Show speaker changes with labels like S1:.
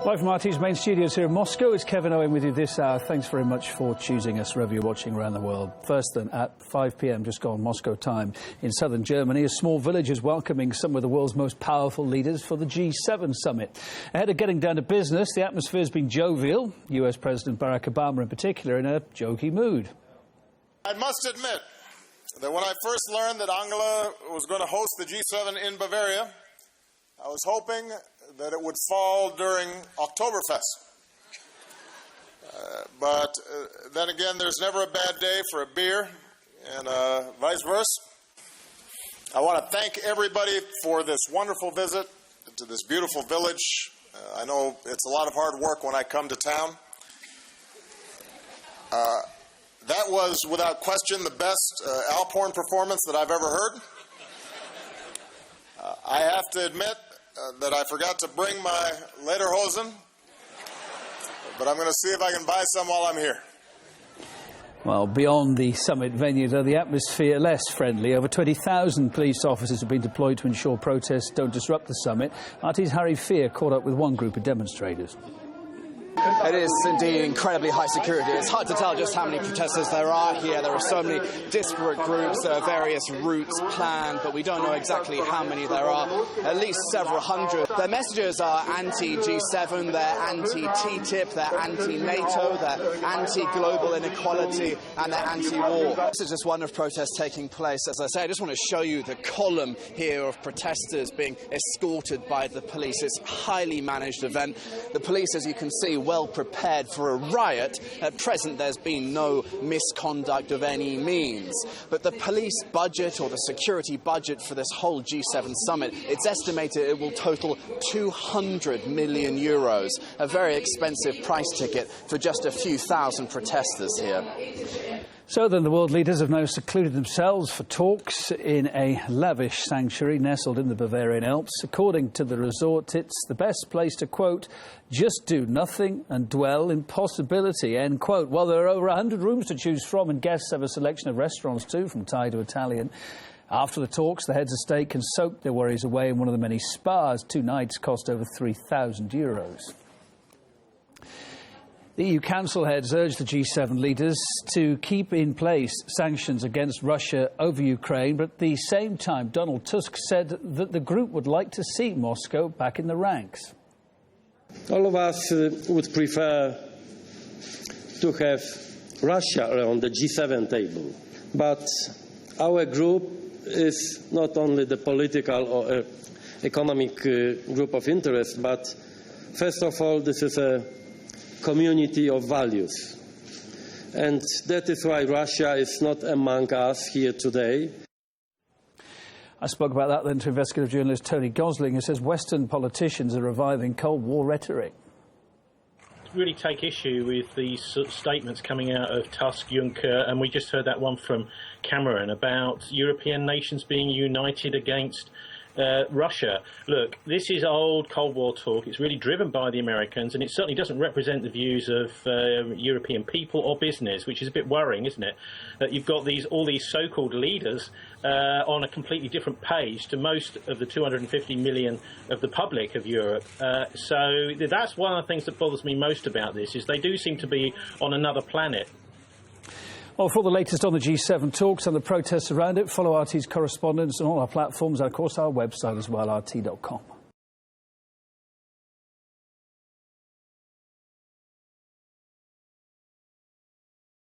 S1: Live from RT's main studios here in Moscow, it's Kevin Owen with you this hour. Thanks very much for choosing us wherever you're watching around the world. First then, at 5 p.m, just gone Moscow time, in southern Germany, a small village is welcoming some of the world's most powerful leaders for the G7 summit. Ahead of getting down to business, the atmosphere's been jovial, US President Barack Obama in particular in a jokey mood.
S2: I must admit that when I first learned that Angela was going to host the G7 in Bavaria, I was hoping that it would fall during Oktoberfest. But then again, there's never a bad day for a beer, and vice versa. I want to thank everybody for this wonderful visit to this beautiful village. I know it's a lot of hard work when I come to town. That was, without question, the best Alphorn performance that I've ever heard. I have to admit that I forgot to bring my lederhosen, but I'm going to see if I can buy some while I'm here.
S1: Well, beyond the summit venue, though, the atmosphere less friendly. Over 20,000 police officers have been deployed to ensure protests don't disrupt the summit. RT's Harry Fear caught up with one group of demonstrators.
S3: It is indeed incredibly high security. It's hard to tell just how many protesters there are here. There are so many disparate groups, there are various routes planned, but we don't know exactly how many there are. At least several hundred. Their messages are anti-G7, they're anti-TTIP, they're anti-NATO, they're anti-global inequality, and they're anti-war. This is just one of protests taking place. As I say, I just want to show you the column here of protesters being escorted by the police. It's a highly managed event. The police, as you can see, well prepared for a riot. At present, there's been no misconduct of any means. But the police budget, or the security budget for this whole G7 summit, it's estimated it will total 200 million euros, a very expensive price ticket for just a few thousand protesters here.
S1: So then, the world leaders have now secluded themselves for talks in a lavish sanctuary nestled in the Bavarian Alps. According to the resort, it's the best place to, quote, just do nothing and dwell in possibility, end quote. Well, there are over 100 rooms to choose from, and guests have a selection of restaurants too, from Thai to Italian. After the talks, the heads of state can soak their worries away in one of the many spas. 2 nights cost over €3,000. The EU Council heads urged the G7 leaders to keep in place sanctions against Russia over Ukraine, but at the same time, Donald Tusk said that the group would like to see Moscow back in the ranks.
S4: All of us would prefer to have Russia around the G7 table, but our group is not only the political or economic group of interest, but first of all, this is a community of values. And that is why Russia is not among us here today.
S1: I spoke about that then to investigative journalist Tony Gosling, who says Western politicians are reviving Cold War rhetoric.
S5: Really take issue with these statements coming out of Tusk, Juncker, and we just heard that one from Cameron about European nations being united against Russia. Look, this is old Cold War talk. It's really driven by the Americans, and it certainly doesn't represent the views of European people or business, which is a bit worrying, isn't it? That you've got all these so-called leaders on a completely different page to most of the 250 million of the public of Europe. So that's one of the things that bothers me most about this, is they do seem to be on another planet.
S1: Well, for the latest on the G7 talks and the protests around it, follow RT's correspondents on all our platforms and, of course, our website as well, rt.com.